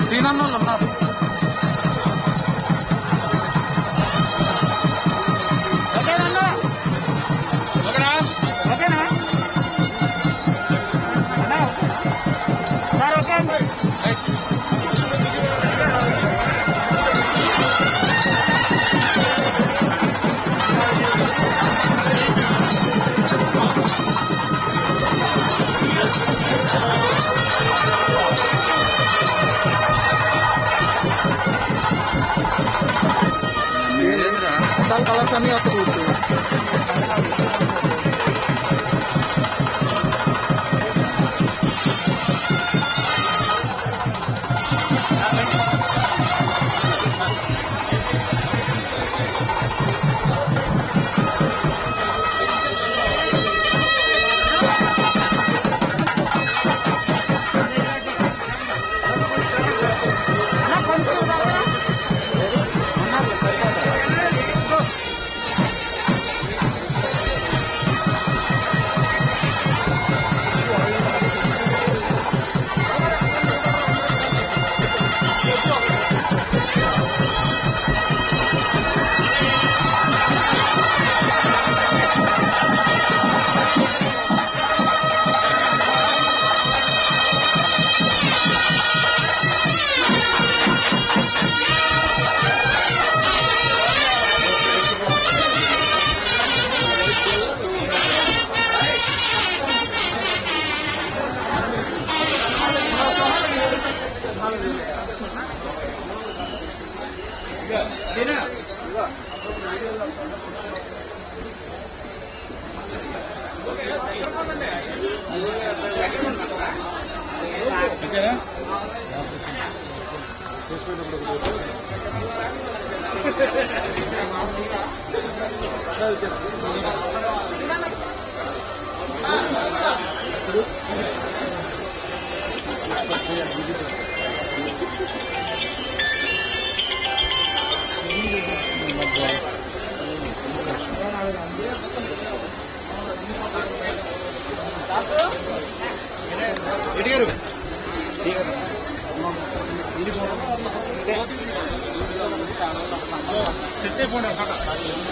శ్రీనన్ను ఉన్నారు. ఓకేనా sir? Okay అండి. कलर कमी आता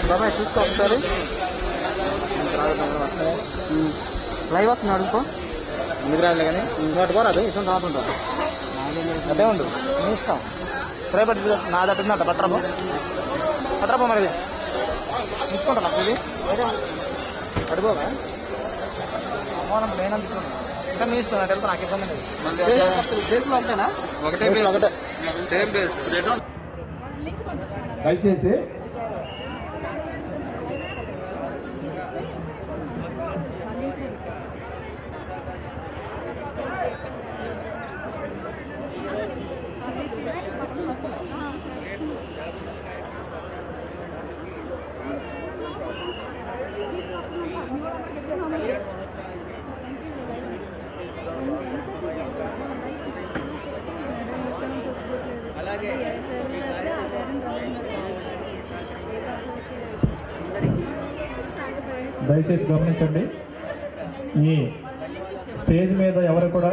బాబాయ్ చూసుకో ఒకసారి లైవ్ వస్తుంది అడుగుకో ఎందుకు రాలే కానీ నోటి పోరాదు ఇష్టం రాకుంటారు అదే ఉండు నీ ఇష్టం సరే పట్టి నా దట్టుందంట పట్టరాబో మరి ఇచ్చుకుంటా నాకు ఇది అడుగోగా అమ్మోనం నేనందుకు ఇంకా మీ ఇష్టం నాకు నాకు ఇబ్బంది లేదు. ప్లేస్లో ఒకటేనా? ఒకటే సేమ్ ప్లేస్. దయచేసి దయచేసి గమనించండి, ఈ స్టేజ్ మీద ఎవరు కూడా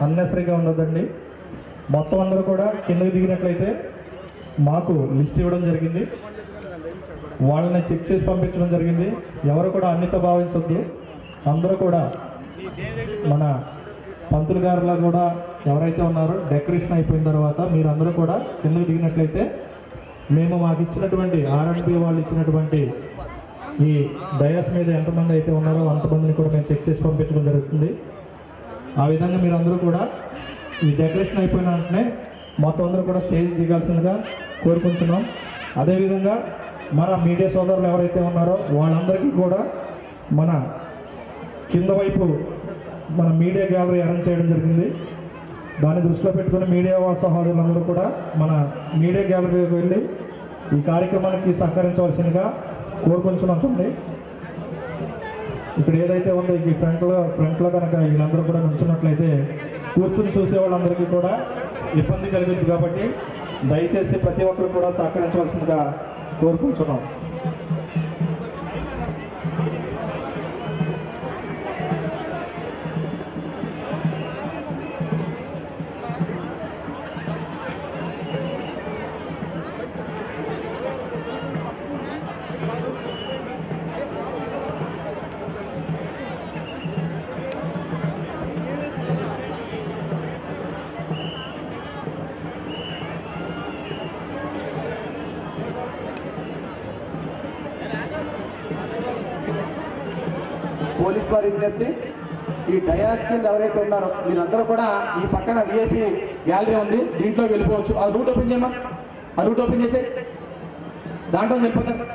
అన్నెసరీగా ఉండదండి. మొత్తం అందరూ కూడా కిందకి దిగినట్లయితే మాకు లిస్ట్ ఇవ్వడం జరిగింది, వాళ్ళని చెక్ చేసి పంపించడం జరిగింది. ఎవరు కూడా అన్నిత భావించొద్దు. అందరూ కూడా మన పంతులు గారులా కూడా ఎవరైతే ఉన్నారో డెకరేషన్ అయిపోయిన తర్వాత మీరందరూ కూడా కిందకి దిగినట్లయితే మేము మాకు ఇచ్చినటువంటి ఆర్ఎండ్బి వాళ్ళు ఇచ్చినటువంటి ఈ డయాస్ మీద ఎంతమంది అయితే ఉన్నారో అంతమందిని కూడా మేము చెక్ చేసి పంపించడం జరుగుతుంది. ఆ విధంగా మీరందరూ కూడా ఈ డెకరేషన్ అయిపోయిన వెంటనే మొత్తం అందరూ కూడా స్టేజ్ దిగాల్సిందిగా కోరుకుంటున్నాం. అదేవిధంగా మన మీడియా సోదరులు ఎవరైతే ఉన్నారో వాళ్ళందరికీ కూడా మన కింద వైపు మన మీడియా గ్యాలరీ అరేంజ్ చేయడం జరిగింది. దాన్ని దృష్టిలో పెట్టుకుని మీడియా సహోదరులందరూ కూడా మన మీడియా గ్యాలరీకి వెళ్ళి ఈ కార్యక్రమానికి సహకరించవలసిందిగా కోరుకుంటున్నాం. చూడండి, ఇక్కడ ఏదైతే ఉందో ఈ ఫ్రంట్లో కనుక వీళ్ళందరూ కూడా నుంచున్నట్లయితే కూర్చుని చూసే వాళ్ళందరికీ కూడా ఇబ్బంది కలుగుతుంది. కాబట్టి దయచేసి ప్రతి ఒక్కరు కూడా సహకరించవలసిందిగా కోరుకుంటున్నాం. పోలీస్ వారి విజ్ఞప్తి, ఈ డయాస్ కింద ఎవరైతే ఉన్నారో మీరందరూ కూడా ఈ పక్కన విఐపి గ్యాలరీ ఉంది, దీంట్లో వెళ్ళిపోవచ్చు. ఆ రూట్ ఓపెన్ చేయమా, ఆ రూట్ ఓపెన్ చేసే దాంట్లో వెళ్ళిపోతారు.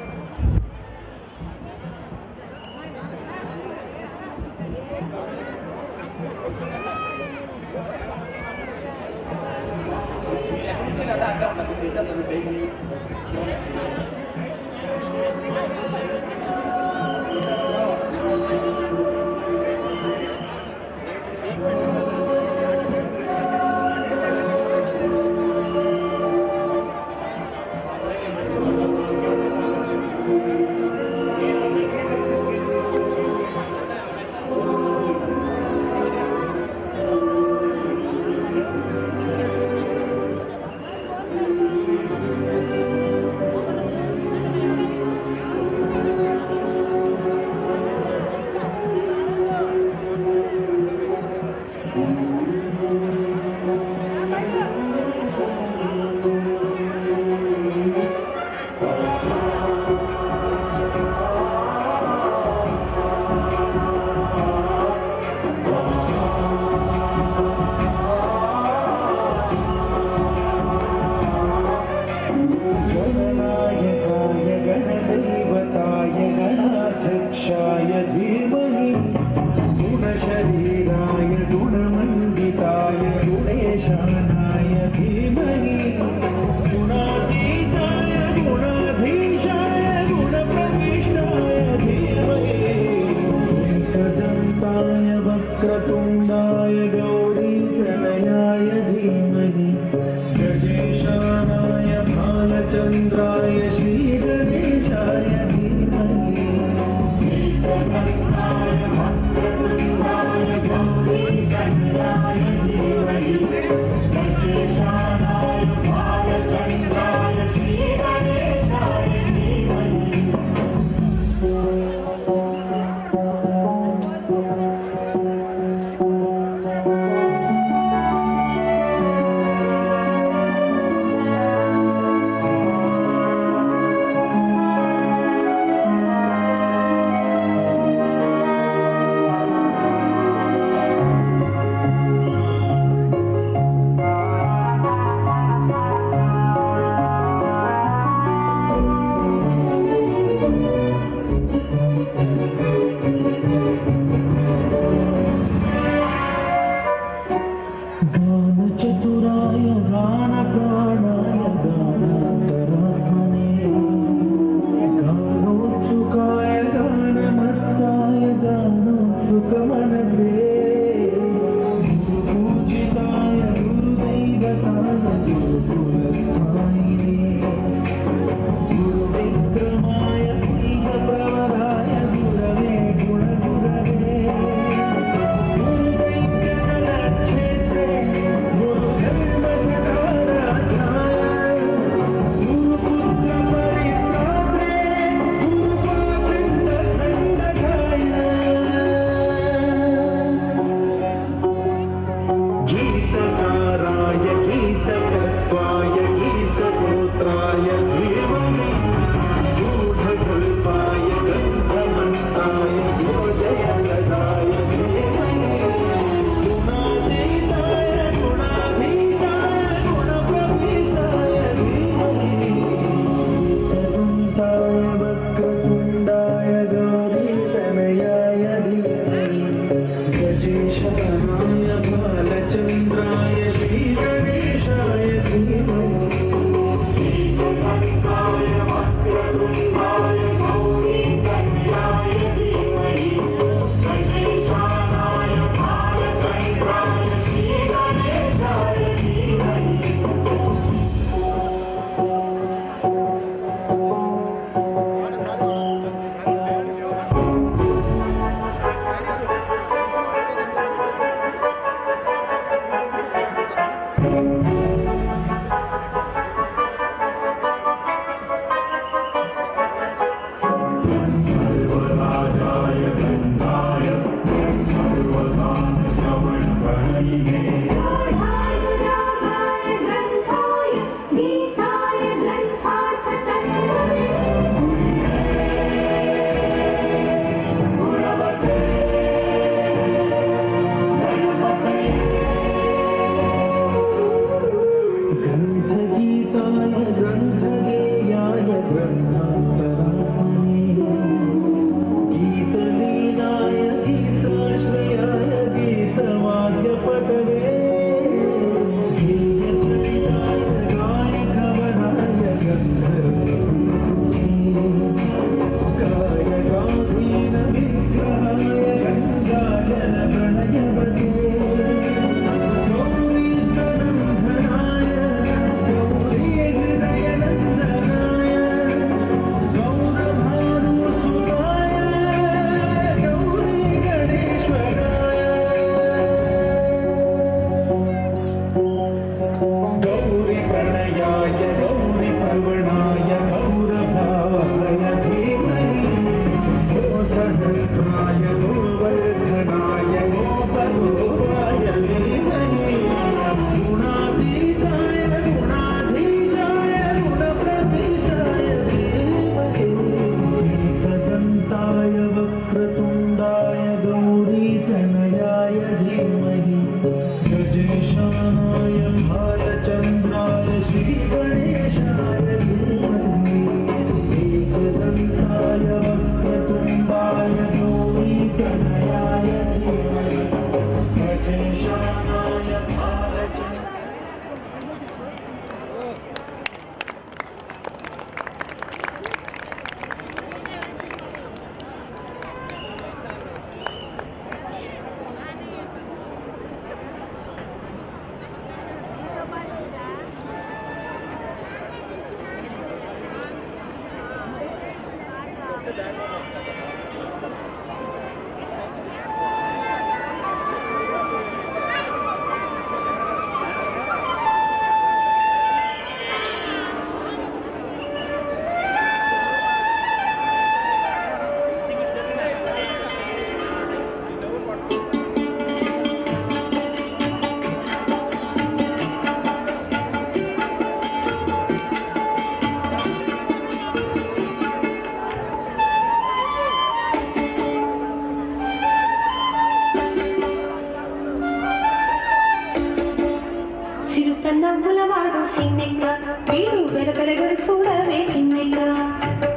సిరుతన్నవ్వులవాడు సిన్నెక్క వీడు వెరపెరగడు చూడవే సిన్నెక్క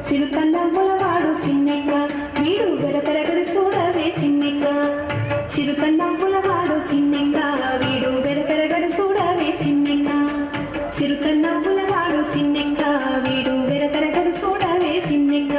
సిరుతన్నవ్వులవాడు సిన్నెక్క వీడు వెరపెరగడు చూడవే సిన్నెక్క సిరుతన్నవ్వులవాడు సిన్నెక్క వీడు వెరపెరగడు చూడవే సిన్నెక్క సిరుతన్నవ్వులవాడు సిన్నెక్క వీడు వెరపెరగడు చూడవే సిన్నెక్క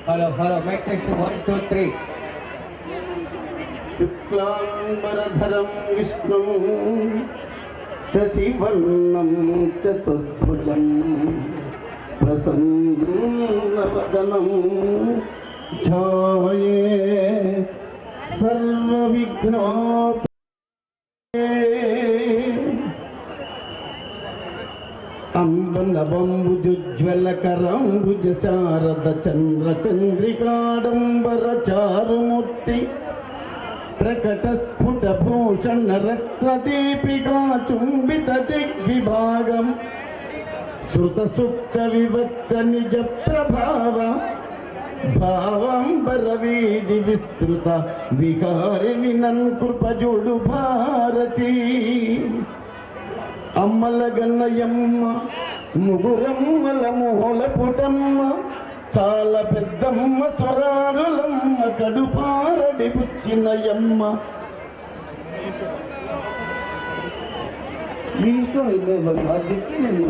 హలో మైక్ టెస్ట్ 1 2 3 శుక్లాంబరధరం విష్ణు శశివర్ణం చతుర్భుజం ప్రసన్నవదనం ఛాయే సర్వవిఘ్నో అంబనబంబుజుజ్వలకరంబుజ శారద చంద్ర చంద్రికాడంబర చారుమూర్తి ప్రకట స్ఫుట భూషణ రత్నదీపికా చుంబిత దిగ్విభాగం శృత సుప్త వివక్త నిజ ప్రభావ భావంబర వీధి విస్తృత వికారిణి నన్కృపజుడు భారతి అమ్మల గన్నయమ్మ ముగురమ్మల మూల పుటమ్మ చాలా పెద్దమ్మ స్వరారులమ్మ కడుపారడి బుచ్చినయమ్మ మీ ఇష్టం అది నేను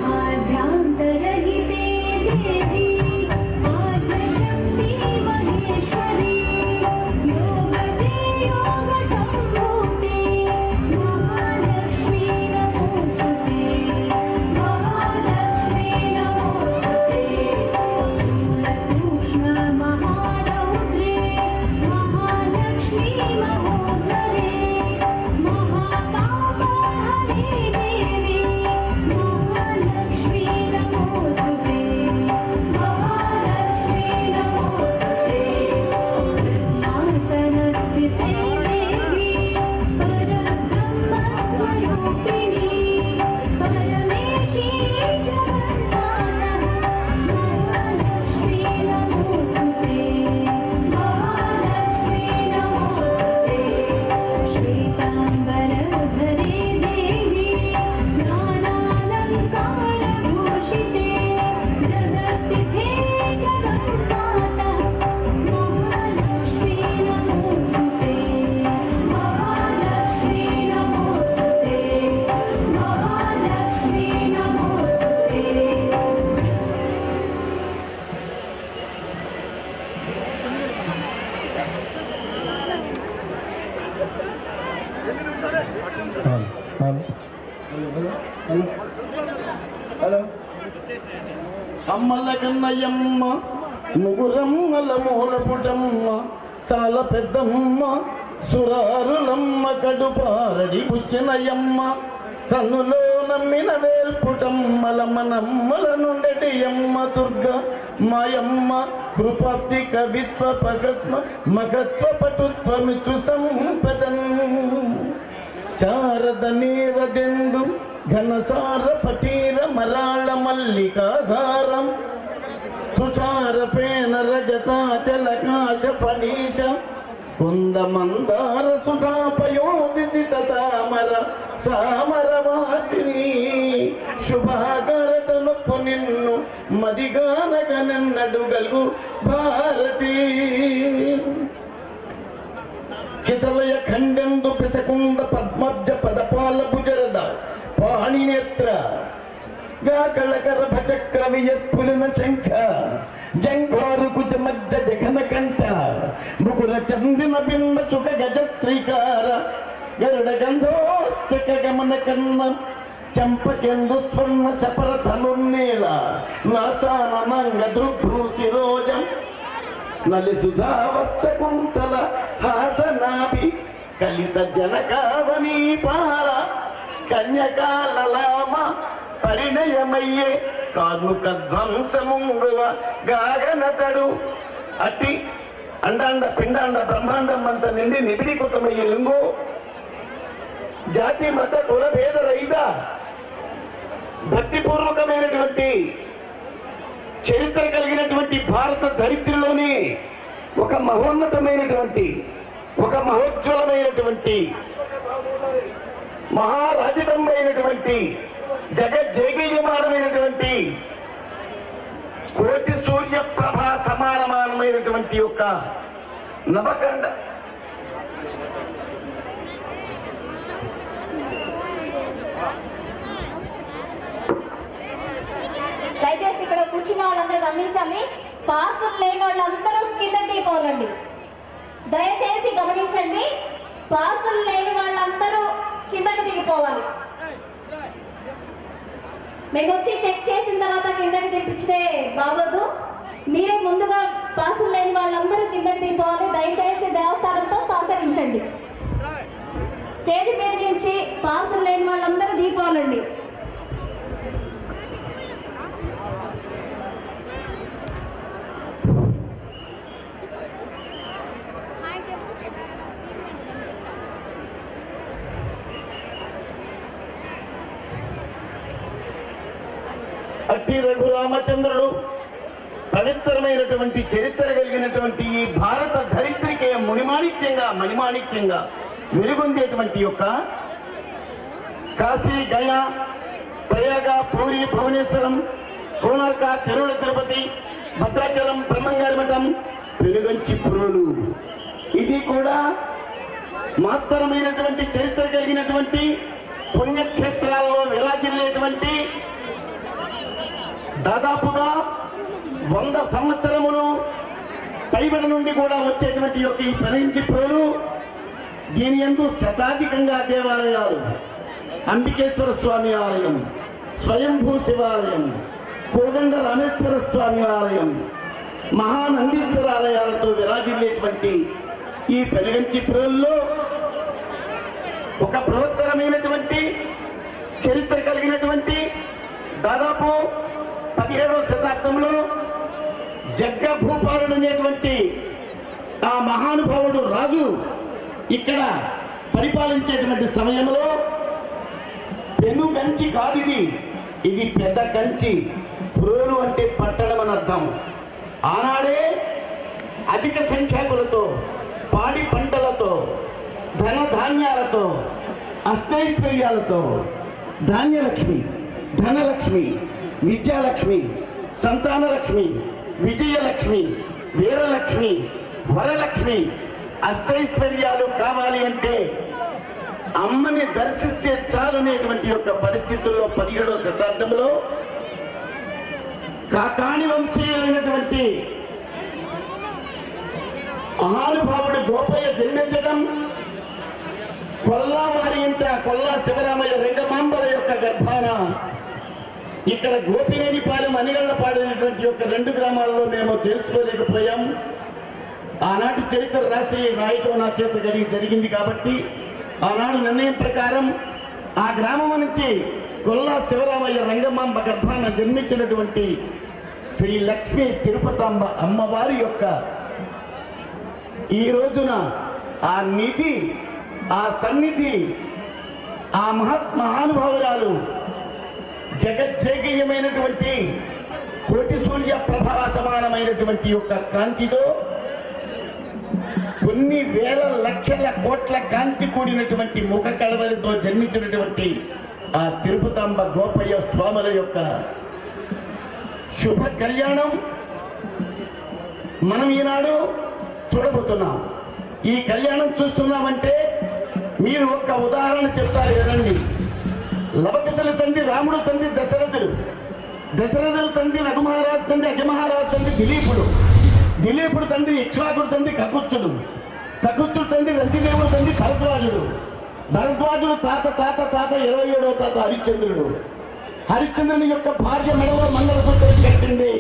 आद्यांतरहिते देवी అమ్మల కన్నయ్యమ్మ ముగురమ్మల మూలపుటమ్మ చాలా పెద్దమ్మ సురారులమ్మ కడుపారడి బుచ్చినయమ్మ తన్నులో నమ్మిన వేల్పుటమ్మల మనమ్మల నుండటి అమ్మ దుర్గ మాయమ్మ కృపాప్తి కవిత్వ పగత్వ మగత్వ పటుత్వమిచు సంపదన్ శారద నీరదెందు ఘనసార పటీర మరాళ మల్లికాధారం తుషార పేన రజతాచలకాశ ఫణీశ కుంద మందార సుధాపయోదిసిత తామర సామర వాసిని శుభాకరత నొప్పు నిన్ను మదిగానగనన్నడు గల్గు భారతి కిసలయ ఖండెందు పిసకుంద పద్మబ్జ పదపాల భుజరద పాణినేత్ర గాకళకర భచక్ర వియత్పులిన శంఖ జంఘారు కుచ మజ్జ జఘన కంఠ ముకుర చందిన బింబ సుఖ గజ శ్రీకార గరుడ గంధోస్తక గమన కన్న చంపకెందు స్వర్ణ శపర ధనుర్నేల నాసాన నంగ దృభ్రూ శిరోజం నలి సుధావర్త కుంతల హాసనాభి కలిత జనకావనీ పాల కన్యకాలలామ పరిణయమయ్యే కార్ముక ధ్వంసముంగువ గాగనతడు అట్టి అండాండ పిండాండ బ్రహ్మాండం అంత నిండి నిబిడీకృతమయ్యే లింగు జాతి మత కుల భేద రహిత భక్తిపూర్వకమైనటువంటి చరిత్ర కలిగినటువంటి భారత ధరిత్రిలోనే ఒక మహోన్నతమైనటువంటి ఒక మహోజ్వలమైనటువంటి మహారాజదంబైనటువంటి జగజ్జైగీయమానమైనటువంటి కోటి సూర్య ప్రభా సమానమైనటువంటి యొక్క నవకండ దయచేసి ఇక్కడ కూర్చున్న వాళ్ళందరూ గమనించాలి. పాసులు లేని వాళ్ళందరూ కింద దిగిపోవాలండి. దయచేసి గమనించండి, పాసులు లేని వాళ్ళందరూ కిందకి దిగిపోవాలి. మీకు వచ్చి చెక్ చేసిన తర్వాత కిందకి దింపిస్తే బాగోదు. మీరే ముందుగా పాసులు లేని వాళ్ళందరూ కిందకి దిగిపోవాలి. దయచేసి దేవస్థానంతో సహకరించండి. స్టేజ్ మీద నుంచి పాసులు లేని వాళ్ళందరూ దిగిపోవాలండి. అట్టి రఘురామచంద్రుడు పవిత్రమైనటువంటి చరిత్ర కలిగినటువంటి ఈ భారత ధరిత్రికే మణిమాణిక్యంగా వెలుగొందేటువంటి యొక్క కాశీ గయా ప్రయాగ పూరి భువనేశ్వరం కోణార్క తిరుమల తిరుపతి భద్రాచలం బ్రహ్మంగారి మఠం పెనుగంచి ప్రోలు ఇది కూడా మహత్తరమైనటువంటి చరిత్ర కలిగినటువంటి పుణ్యక్షేత్రాల్లో విరాజిల్లేటువంటి దాదాపుగా 100 సంవత్సరములు పైబడి నుండి కూడా వచ్చేటువంటి యొక్క ఈ పెనుగంచి ప్రోలు దీని యందు శతాధికంగా దేవాలయాలు, అంబికేశ్వర స్వామి ఆలయం, స్వయంభూ శివాలయం, కోదండ రామేశ్వర స్వామి ఆలయం, మహానందీశ్వర ఆలయాలతో విరాజిల్లేటువంటి ఈ పెనుగంచి ప్రోల్లో ఒక బృహత్తరమైనటువంటి చరిత్ర కలిగినటువంటి దాదాపు 17వ శతాబ్దంలో జగ్గ భూపాలుడు అనేటువంటి ఆ మహానుభావుడు రాజు ఇక్కడ పరిపాలించేటువంటి సమయంలో పెను కంచి కాదు ఇది పెద్ద కంచి. ప్రోలు అంటే పట్టణం అని అర్థం. ఆనాడే అధిక సంఖ్యాకులతో, పాడి పంటలతో, ధనధాన్యాలతో, అష్టైశ్వర్యాలతో ధాన్యలక్ష్మి, ధనలక్ష్మి, విద్యాలక్ష్మి, సంతానలక్ష్మి, విజయలక్ష్మి, వీరలక్ష్మి, వరలక్ష్మి, అష్టైశ్వర్యాలు కావాలి అంటే అమ్మని దర్శిస్తే చాలనేటువంటి యొక్క పరిస్థితుల్లో 17వ శతాబ్దంలో కాకాణి వంశీయులైనటువంటి మహానుభావుడు గోపయ్య జన్మించడం, కొల్లా వారి ఇంట కొల్లా శివరామయ్య రెండమాంబల యొక్క గర్భాన ఇక్కడ గోపినేనిపాలెం అనిగళ్ళపాడైనటువంటి యొక్క 2 గ్రామాల్లో మేము తెలుసుకోలేకపోయాం. ఆనాటి చరిత్ర రాయటం నా చేత జరిగింది కాబట్టి ఆనాడు నిర్ణయం ప్రకారం ఆ గ్రామం నుంచి గొల్లా శివరామయ్య రంగమాంబ గర్భాన జన్మించినటువంటి శ్రీ లక్ష్మీ తిరుపతాంబ అమ్మవారి యొక్క ఈ రోజున ఆ నిధి, ఆ సన్నిధి, ఆ మహానుభావురాలు జగజ్జేగీయమైనటువంటి కోటి సూర్య ప్రభా సమానమైనటువంటి యొక్క కాంతితో కొన్ని వేల లక్షల కోట్ల కాంతి కూడినటువంటి ముఖ కళవలతో జన్మించినటువంటి ఆ తిరుపతాంబ గోపయ్య స్వాముల యొక్క శుభ కళ్యాణం మనం ఈనాడు చూడబోతున్నాం. ఈ కళ్యాణం చూస్తున్నామంటే మీరు ఒక్క ఉదాహరణ చెప్తారు వినండి. లవకుశుల తండ్రి రాముడు తండ్రి దశరథుడు తండ్రి రఘుమహారాజు తండ్రి అజమహారాజు తండ్రి దిలీపుడు తండ్రి ఇక్ష్వాకుడు తండ్రి కకుత్సుడు తండ్రి రంతిదేవుడు తండ్రి భరద్వాజుడు తాత 27వ తాత హరిశ్చంద్రుని యొక్క భార్య మెడలో మంగళసూత్రం కట్టింది.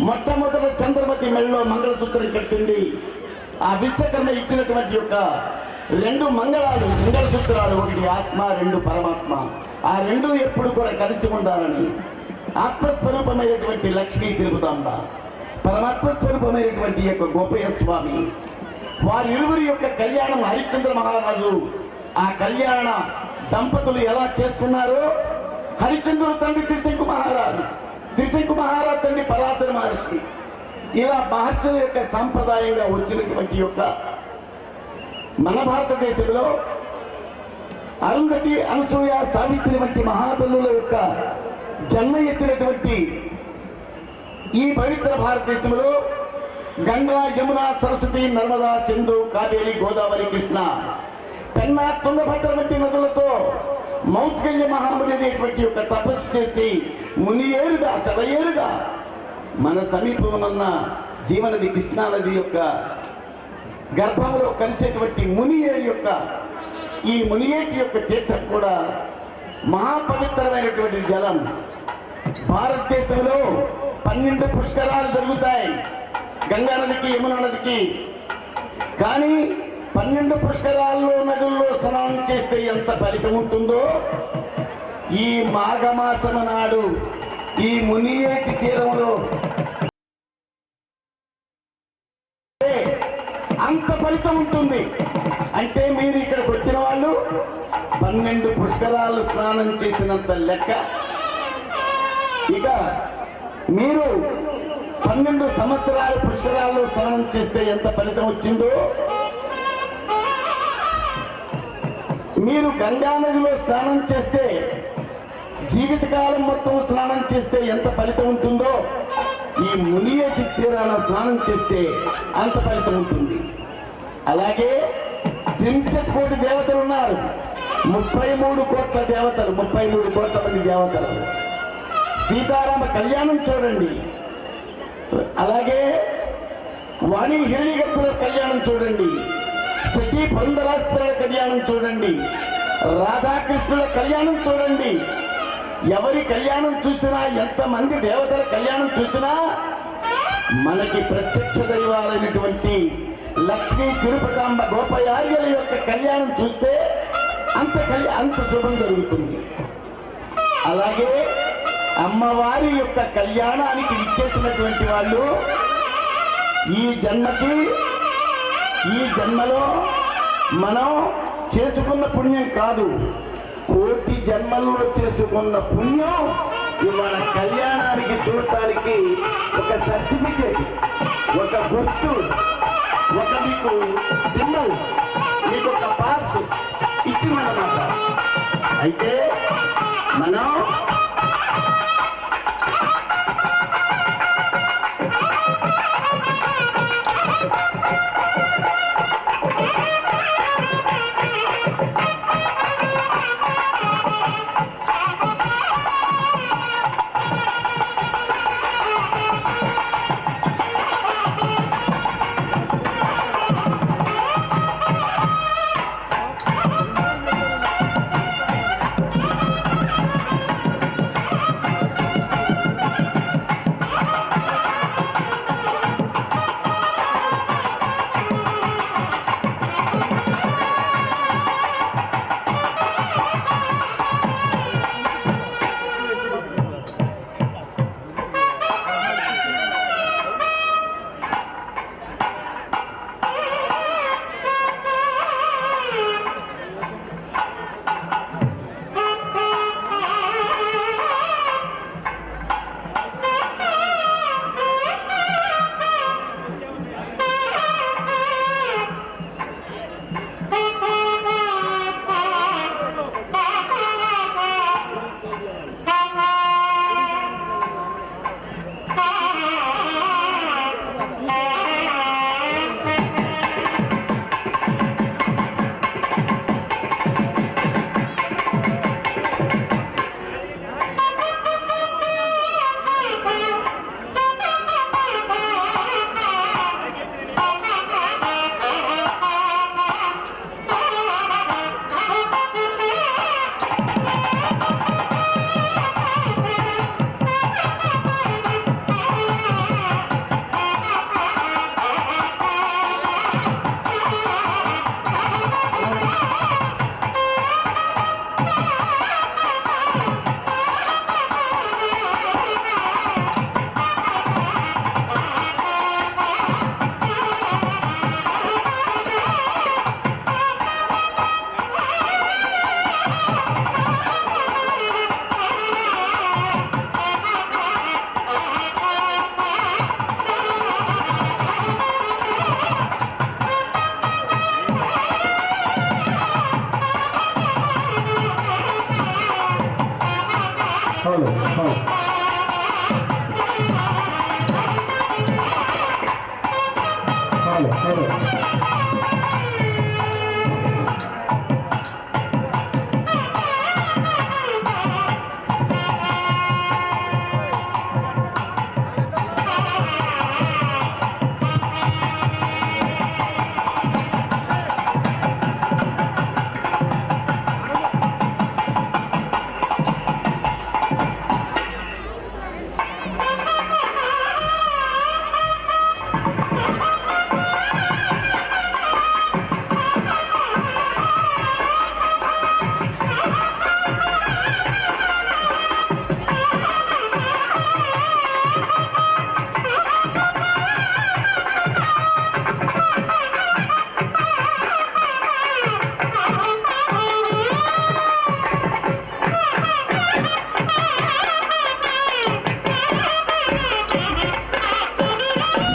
మొట్టమొదటి చంద్రమతి మెడలో మంగళసూత్రం కట్టింది. ఆ విశ్వకర్మ ఇచ్చినటువంటి యొక్క 2 మంగళసూత్రాలు, ఒకటి ఆత్మ, 2 పరమాత్మ. ఆ 2 ఎప్పుడు కూడా కలిసి ఉండాలని ఆత్మస్వరూపమైనటువంటి లక్ష్మీ తిరుపతాంబ, పరమాత్మ స్వరూపమైనటువంటి యొక్క గోపయ్య స్వామి, వారిరువురి యొక్క కళ్యాణం హరిశ్చంద్ర మహారాజు ఆ కళ్యాణ దంపతులు ఎలా చేసుకున్నారో, హరిశ్చంద్రుడు తండ్రి త్రిశంకు మహారాజు తండ్రి పరాశర మహర్షి, ఇలా మహర్షుల యొక్క సాంప్రదాయంగా వచ్చినటువంటి యొక్క మన భారతదేశంలో అరుంధతి, అనసూయ, సావిత్రి వంటి మహాతల్లుల యొక్క జన్మ ఎత్తినటువంటి ఈ పవిత్ర భారతదేశంలో గంగా, యమున, సరస్వతి, నర్మదా, సింధు, కావేరి, గోదావరి, కృష్ణ, పెన్నా, తుంగభద్ర వంటి నదులతో మౌత్గల్య మహాముని అనేటువంటి యొక్క తపస్సు చేసి సెలయేరుగా మన సమీపమున్న జీవనది కృష్ణానది యొక్క గర్భంలో కలిసేటువంటి మునియేరు యొక్క ఈ మునియేటి యొక్క తీర్థం కూడా మహాపవిత్రమైనటువంటి జలం. భారతదేశంలో 12 పుష్కరాలు జరుగుతాయి గంగా నదికి, యమున నదికి. కానీ 12 పుష్కరాల్లో నదుల్లో స్నానం చేస్తే ఎంత ఫలితం ఉంటుందో, ఈ మాఘమాసమ నాడు ఈ మునియేటి తీరంలో అంత ఫలితం ఉంటుంది. అంటే మీరు ఇక్కడికి వచ్చిన వాళ్ళు 12 పుష్కరాలు స్నానం చేసినంత లెక్క. ఇక మీరు 12 సంవత్సరాలు పుష్కరాల్లో స్నానం చేస్తే ఎంత ఫలితం వచ్చిందో, మీరు గంగా నదిలో స్నానం చేస్తే, జీవితకాలం మొత్తం స్నానం చేస్తే ఎంత ఫలితం ఉంటుందో, ఈ మునియేటి తీరాన స్నానం చేస్తే అంత ఫలితం ఉంటుంది. అలాగే 63 కోటి దేవతలు ఉన్నారు. 33 కోట్ల దేవతలు, 33 కోట్ల మంది దేవతలు. సీతారామ కళ్యాణం చూడండి. అలాగే వాణి హిరణ్యగర్భుల కళ్యాణం చూడండి. శచి పురంధరాసుల కళ్యాణం చూడండి. రాధాకృష్ణుల కళ్యాణం చూడండి. ఎవరి కళ్యాణం చూసినా, ఎంతమంది దేవతల కళ్యాణం చూసినా, మనకి ప్రత్యక్ష దైవాలైనటువంటి లక్ష్మీ తిరుపతాంబ గోపయార్యుల యొక్క కళ్యాణం చూస్తే అంత శుభం జరుగుతుంది. అలాగే అమ్మవారి యొక్క కళ్యాణానికి ఇచ్చేసినటువంటి వాళ్ళు ఈ జన్మలో మనం చేసుకున్న పుణ్యం కాదు, కోటి జన్మల్లో చేసుకున్న పుణ్యం ఇవాళ కళ్యాణానికి చూడటానికి ఒక సర్టిఫికేట్, ఒక గుర్తు, ఒక మీకు సింబల్, మీకు ఒక పాస్ ఇచ్చిందన్నమాట. అయితే మనం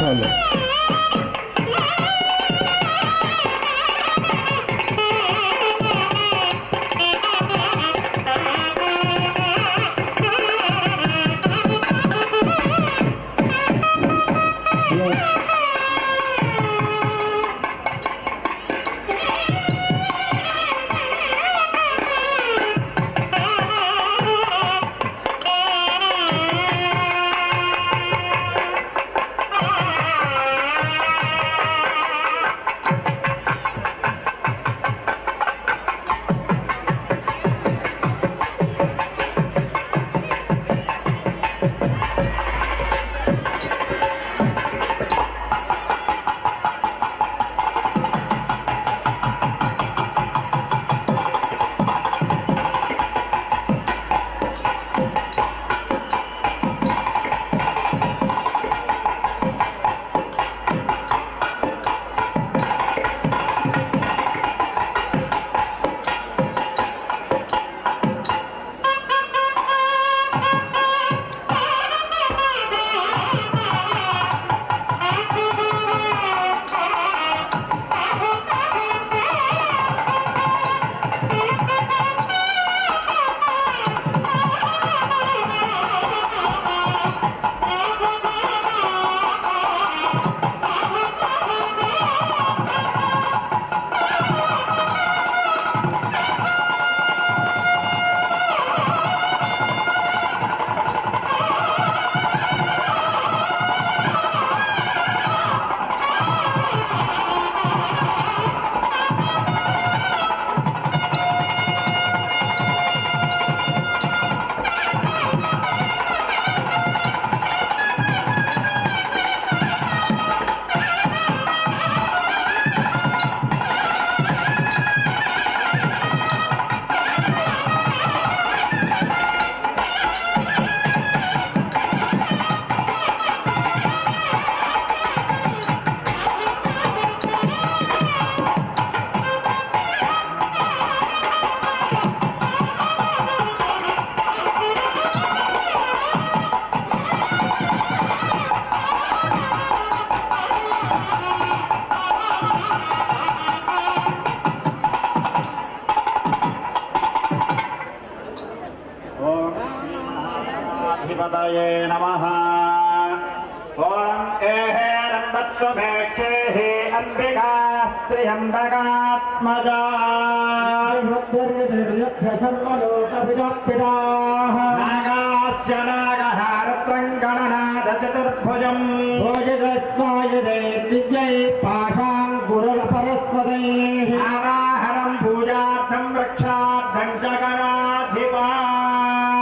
వాళ్ళు. धिपतये नमः। ओम एहेरम्बत्वमेक्षेः अंबिका त्र्यम्बकात्मजा नागास्य नागहारत्रं गणनाद चतुर्भुजम् भोजगस्मायदे दिव्यै पाशाङ्कुरपरस्पतैः आवाहनं पूजार्थं रक्षार्थं च गणाधिपा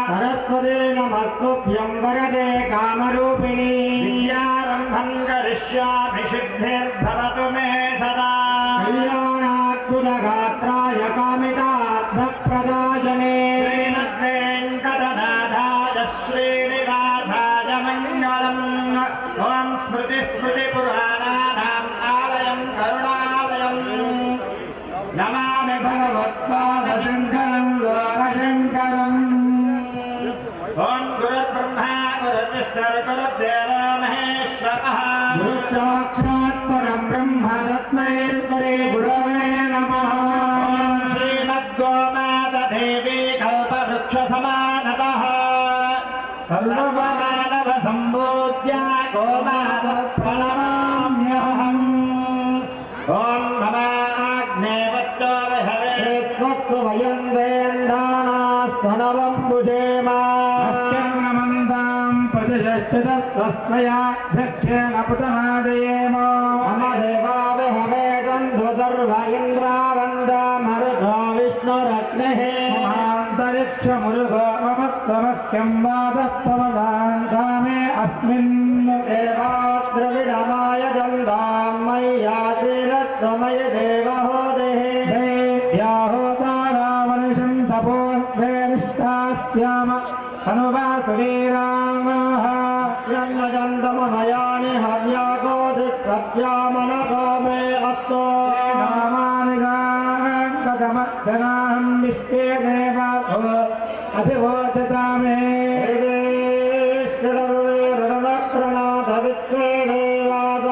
सरस्वती नमस्तुभ्यं वरदे कामरूपिणी विद्यारम्भं करिष्यामि सिद्धिर्भवतु मे सदा कल्याणाद्भुतगात्राय कामितार्थप्रदायने श्रीमद्वेङ्कटनाथाय श्रीनिवासाय मङ्गलम् ॐ स्मृतिस्मृतिपुराणानाम् आलयं करुणालयम् नमामि भगवत्पादशङ्करं लोकशङ्करम् ओम गुरुर्ब्रह्मा गुरुर्विष्णुर्गुरुर्देवो महेश्वरः गुरुसाक्षात् परं ब्रह्म तस्मै गुरवे नमः। ओम श्रीमद्गोमातदेवी कल्पवृक्षसमानतः सर्वमानव सम्पूज्य गोमात प्रणमाम्यहम्। ओम नमः आग्नेयवत्तो विहवे स्वस्वयं देन्दानास्तनवं भुजेमा तस्मयाध्यक्षेण पुतनादयेम मम देवाविहवेदन्धुदर्व इन्द्रावन्दमरुतो विष्णुरग्निः ममान्तरिक्षमुरुगो ममस्तमह्यं वादः पवनाङ्कामे अस्मिन् देवाद्रविणमाय गन्धां मय्यातिरत्वमय देवहोदेः देव्याहोतारावनिशं तपोर्वे निष्ठास्याम अनुवासुवीरामः जन्मजन्तमयानि हव्याकोदिप्रत्यामनको मे अस्तु नामानि गाङ्गमध्यनाहं विश्वे देवासो अधिवोचता मे ऋणप्रणाथ विश्वे देवाद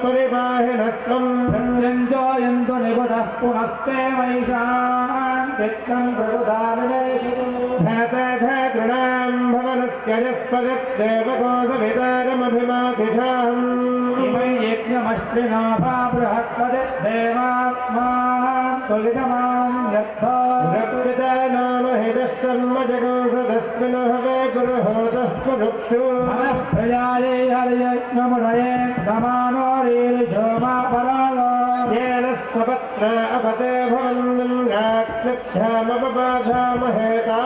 परिपाहिनस्त्वम् प्रत्यञ्जयन्तु निबुधः पुनस्ते वैशान् चित्तं तृणाम् भवनस्य यस्पददेवकोसवितारमभिमातिषाम् इमै यज्ञमश्विनाभा बृहस्पतिर्देवात्मान् तुलितमान्यर्था पुरपिता नाम हितः शर्म जगोषदस्मिनः वे पुरुहोतः पुरुक्षु मनः प्रजाये हरियज्ञमुदये दमानो रीरिषोमा परालो येन स्वपत्र अपते भवन्नाग्निभ्यामपबाधामहेता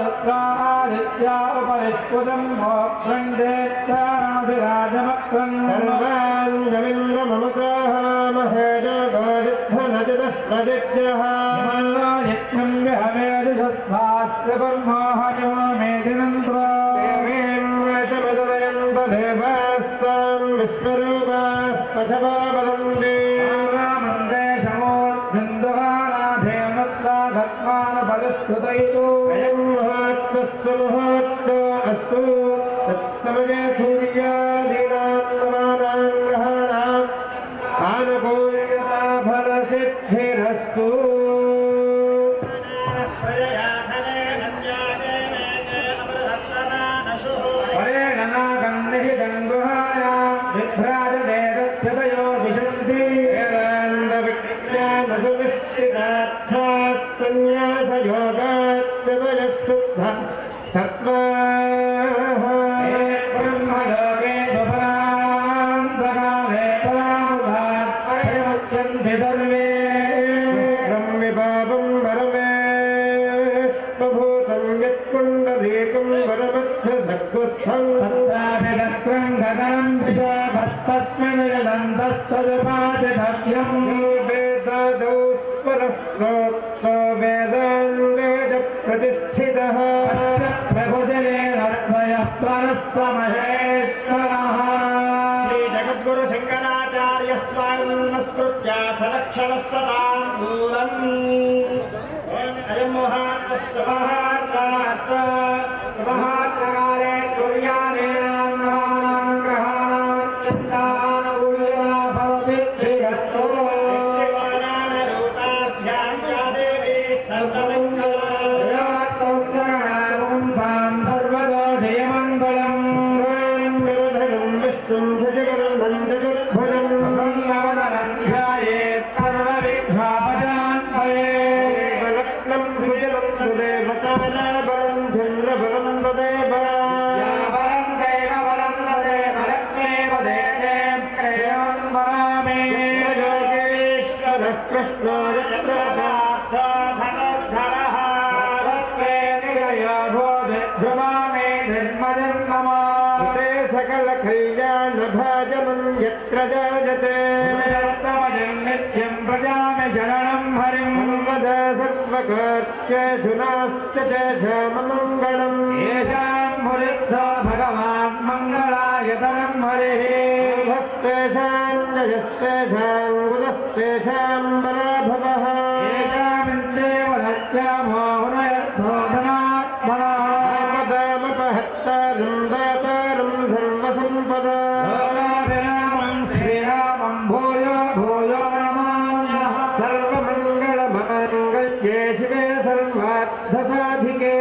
रुद्रादित्या उपविश्वतं मोक्षञ्जेत्यानाभिराजमक्रन् सर्वान् जमिन्द्रममुताहवामहे जगोदिध्वनजिदस्मदित्यः यज्ञं विहवेदिशस्वास्य ब्रह्मोहयो मेदिनन्त्रो देवीं वचमदयन्तदेवास्तां विश्वरूपाः पशवा वदन्ति अयं महात्मस्य मुहूर्तो अस्तु तत्समये सूर्यादीनां नवानां ग्रहाणाम् आनुकूल्यता फलसिद्धिरस्तु सत्त्वाः ब्रह्मलोके दुपरान्तकाले परामुधात्परिमुच्यन्ति सर्वे ब्रह्मिपापं परमेष्पभूतं यत्पुण्डरीकं वरमध्यसर्गस्थं तत्राभिदक्रं गगनं विशाभस्तस्मिन् यदन्तस्तदुपातिभव्यं वेदादौ स्मरः प्रोक्तो वेदाङ्गज प्रतिष्ठितः प्रभुतिरेरद्वयः परस्वमहेश्वरः श्रीजगद्गुरु शङ्कराचार्य स्वामिन्नस्कृत्य सलक्षणः सताङ्गूलम् अयं महात्मकाले तुर्यादीनां नवानां ग्रहाणामत्यन्तानुकूल्यता भवति श्रीरस्तो सकल कल्याण भाजनं यत्र जायते नित्यं प्रजामि शरणं हरिं सर्वदा सर्वकार्येषु नास्ति तेषाममङ्गलम् येषां मुनिद्धो भगवान् मङ्गलायतनं हरिः हस्तेषां जयस्तेषां गुणस्तेषां पराभवः येषामिन्देव धत्यामो हुनयद्धोधनात्मनः आपदामपहत्तारं दातारं सर्वसम्पदा श्रीरामं भूयो भूयो नमाम्यः सर्वमङ्गलमाङ्गल्ये शिवे सर्वार्थसाधिके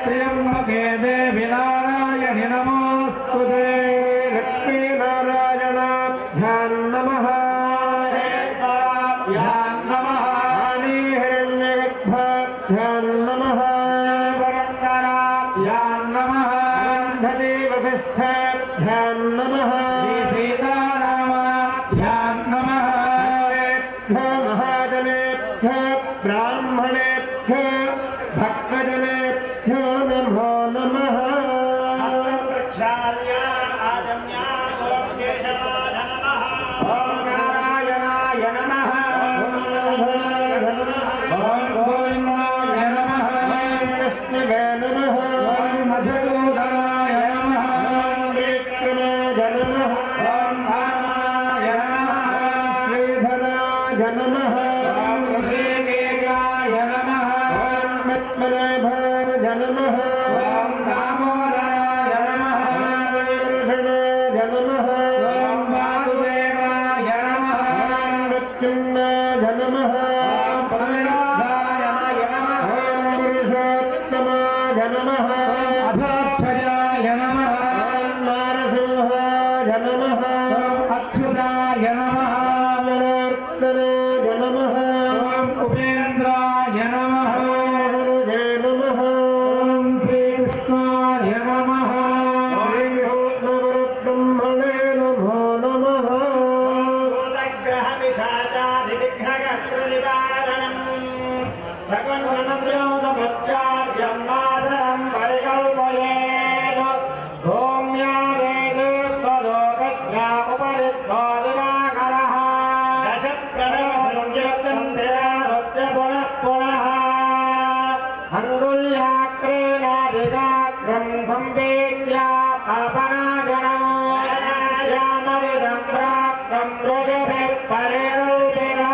त्र्यम्बके देवि नारायणि नमोऽस्तुते लक्ष्मीनारायणाभ्यां नमः नमः हिरण्यगर्भाभ्यां नमः वरन्दराभ्यां नमः वसिष्ठाभ्यां नमः सीतारामाभ्यां नमः महाजनेभ्यो ब्राह्मणेभ्यो भक्तजनेभ्यो नमो नमः ॐ नारायणाय नमः ॐ गोविन्दाय नमः विष्णवे नमः मधुसूदनाय नमः विक्रमाय नमः वामनाय नमः श्रीधराय नमः ऋषिकेशाय नमः पद्मनाभाय नमः दामोदराय नमः कृष्णाय नमः అంగుళ్యాగ్రేణాదిగాగ్రం సంవేద్య పాపనాశనమో యామరిదం ప్రాప్తం ఋషభిర్పరికల్పినో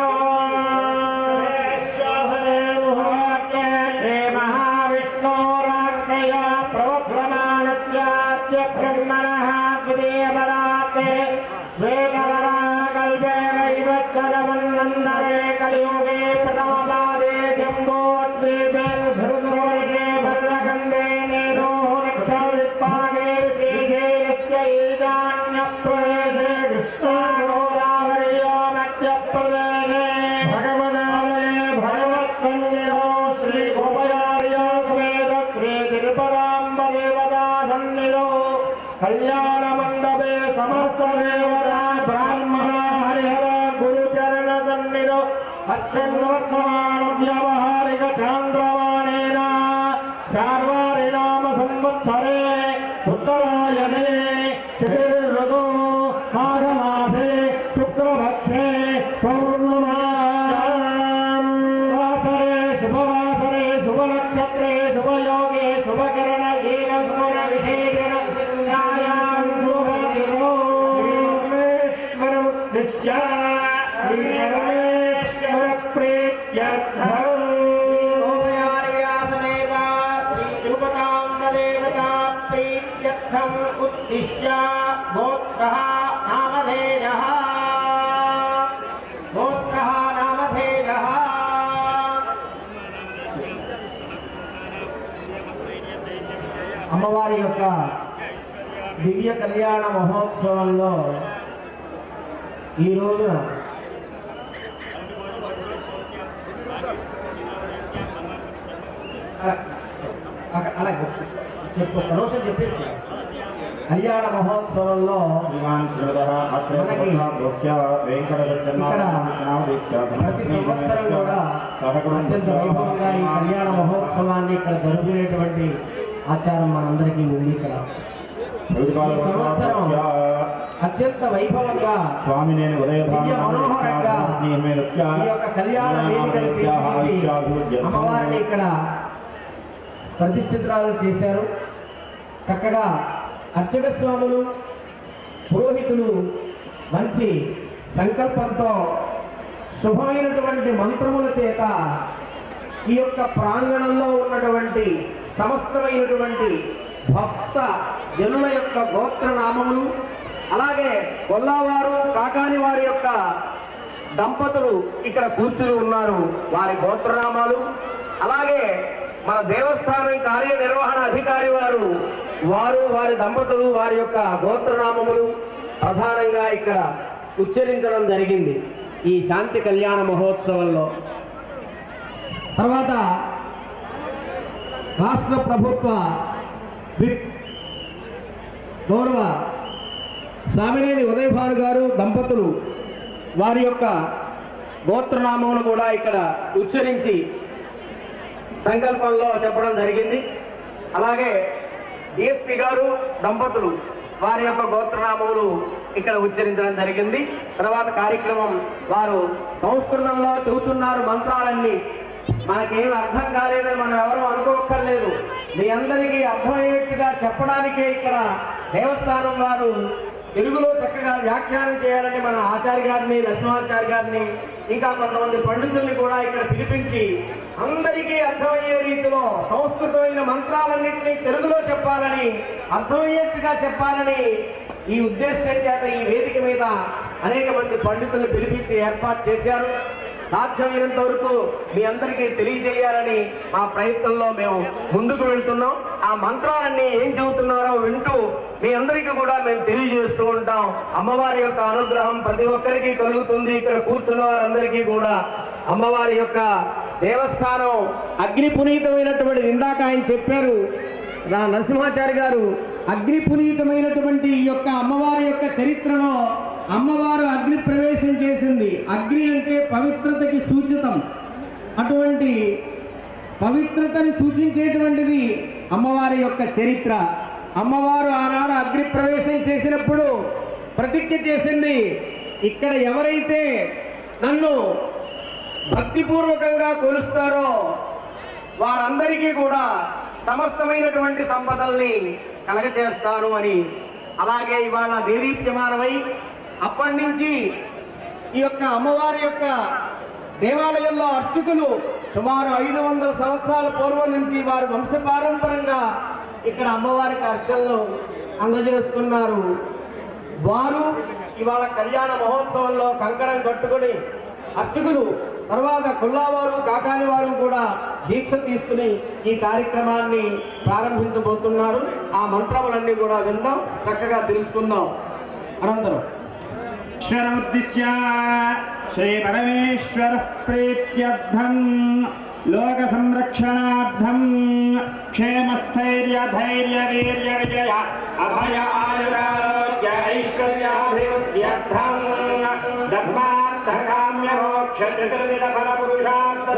శ్రీ మహావిష్ణోరాజ్ఞయా ప్రవక్రమాణస్యాద్య బ్రహ్మణః ద్వితీయపదార్థే వేదవరాకల్పే వైవస్వదమన్నందరే కలియుగే ప్రథమపాదే జంబోద్వీపే భృగువర్గే భరతఖण्डे नेरोरक्षौलिपागे श्रीशैलस्य ईशान्यप्रदेशे कृष्णागोदावर्यो मध्यप्रदेशे भगवदालये भगवत्सन्निधौ श्रीगोपयार्य समेत श्रीतिरुपराम्बदेवता सन्निधौ कल्याणमण्डपे समस्तदेवता ब्राह्मणा हरिहर गुरुचरण सन्निधौ अत्यन्तवर्तमान व्यावहारिक चान्द्रमानेन चार्वारिणाम संवत्सरे उत्तरायणे ऋतु माघमासे शुक्रपक्षे पौर्णमायां वासरे शुभवासरे शुभनक्षत्रे शुभयोगे शुभकरणजीवगुणविशेषण विशिष्टायां शुभतिथौ श्रीपरमेश्वरमुद्दिश्य श्रीपरमेश्वरप्रीत्यर्थम् उद्दिश्य गोत्रः नामधेयः అమ్మవారి యొక్క దివ్య కళ్యాణ మహోత్సవంలో ఈ రోజున అలాగే చెప్పు రోజు చెప్పేసి కళ్యాణ మహోత్సవంలో ప్రతి సంవత్సరం కూడా అత్యంత వైభవంగా ఈ కళ్యాణ మహోత్సవాన్ని ఇక్కడ జరుపుకునేటువంటి ఆచారం మనందరికీ ఉంది. ఇక్కడ ఈ సంవత్సరం అత్యంత వైభవంగా స్వామినేని మనోహరంగా ఈ యొక్క కళ్యాణ వేదికను అమ్మవారిని ఇక్కడ ప్రతిష్ఠితురాలు చేశారు. చక్కగా అర్చక స్వాములు పురోహితులు మంచి సంకల్పంతో శుభమైనటువంటి మంత్రముల చేత ఈ యొక్క ప్రాంగణంలో ఉన్నటువంటి సమస్తమైనటువంటి భక్త జనుల యొక్క గోత్రనామములు, అలాగే కొల్లావారు కాకాని వారి యొక్క దంపతులు ఇక్కడ కూర్చుని ఉన్నారు, వారి గోత్రనామాలు, అలాగే మన దేవస్థానం కార్యనిర్వహణ అధికారి వారు వారి దంపతులు వారి యొక్క గోత్రనామములు ప్రధానంగా ఇక్కడ ఉచ్చరించడం జరిగింది ఈ శాంతి కళ్యాణ మహోత్సవంలో. తర్వాత రాష్ట్ర ప్రభుత్వ విప్ గౌరవ సామినేని ఉదయభాను గారు దంపతులు వారి యొక్క గోత్రనామములు కూడా ఇక్కడ ఉచ్చరించి సంకల్పంలో చెప్పడం జరిగింది. అలాగే డిఎస్పి గారు దంపతులు వారి యొక్క గోత్రనామములు ఇక్కడ ఉచ్చరించడం జరిగింది. తర్వాత కార్యక్రమం వారు సంస్కృతంలో చెబుతున్నారు మంత్రాలన్నీ. మనకేం అర్థం కాలేదని మనం ఎవరూ అనుకోక్కర్లేదు. మీ అందరికీ అర్థమయ్యేట్టుగా చెప్పడానికే ఇక్కడ దేవస్థానం వారు తెలుగులో చక్కగా వ్యాఖ్యానం చేయాలని మన ఆచార్య గారిని, నరసింహాచార్య గారిని, ఇంకా కొంతమంది పండితుల్ని కూడా ఇక్కడ పిలిపించి అందరికీ అర్థమయ్యే రీతిలో సంస్కృతమైన మంత్రాలన్నింటినీ తెలుగులో చెప్పాలని, అర్థమయ్యేట్టుగా చెప్పాలని ఈ ఉద్దేశం చేత ఈ వేదిక మీద అనేక మంది పండితుల్ని పిలిపించి ఏర్పాటు చేశారు. సాధ్యమైనంత వరకు మీ అందరికీ తెలియజేయాలని మా ప్రయత్నంలో మేము ముందుకు వెళ్తున్నాం. ఆ మంత్రాలన్నీ ఏం చెబుతున్నారో వింటూ మీ అందరికీ కూడా మేము తెలియజేస్తూ ఉంటాం. అమ్మవారి యొక్క అనుగ్రహం ప్రతి ఒక్కరికి కలుగుతుంది. ఇక్కడ కూర్చున్న వారందరికీ కూడా అమ్మవారి యొక్క దేవస్థానం అగ్ని పునీతమైనటువంటి, ఇందాక ఆయన చెప్పారు నా నరసింహాచారి గారు, అగ్ని పునీతమైనటువంటి ఈ యొక్క అమ్మవారి యొక్క చరిత్రలో అమ్మవారు అగ్ని ప్రవేశం చేసింది. అగ్ని అంటే పవిత్రతకి సూచితం. అటువంటి పవిత్రతని సూచించేటువంటిది అమ్మవారి యొక్క చరిత్ర. అమ్మవారు ఆనాడు అగ్ని ప్రవేశం చేసినప్పుడు ప్రతిజ్ఞ చేసింది, ఇక్కడ ఎవరైతే నన్ను భక్తిపూర్వకంగా కొలుస్తారో వారందరికీ కూడా సమస్తమైనటువంటి సంపదల్ని కలగచేస్తాను అని, అలాగే ఇవాళ దేదీప్యమానమై అప్పటి నుంచి ఈ యొక్క అమ్మవారి యొక్క దేవాలయంలో అర్చకులు సుమారు 500 సంవత్సరాల పూర్వం నుంచి వారు వంశపారంపరంగా ఇక్కడ అమ్మవారికి అర్చనలు అందజేస్తున్నారు. వారు ఇవాళ కళ్యాణ మహోత్సవంలో కంకణం కట్టుకొని అర్చకులు, తర్వాత కుల్లావారు, కాకాని వారు కూడా దీక్ష తీసుకుని ఈ కార్యక్రమాన్ని ప్రారంభించబోతున్నారు. ఆ మంత్రములన్నీ కూడా విందాం, చక్కగా తెలుసుకుందాం. అనంతరం ఈశ్వరముద్దిశ్య శ్రీ పరమేశ్వర ప్రీత్యర్థం లోక సంరక్షణార్థం క్షేమస్థైర్య ధైర్య వీర్య విజయ అభయ ఆయురారోగ్య ఐశ్వర్యాభివృద్ధ్యర్థం ధర్మార్థ కామ్య మోక్ష చతుర్విధ ఫల పురుషార్థ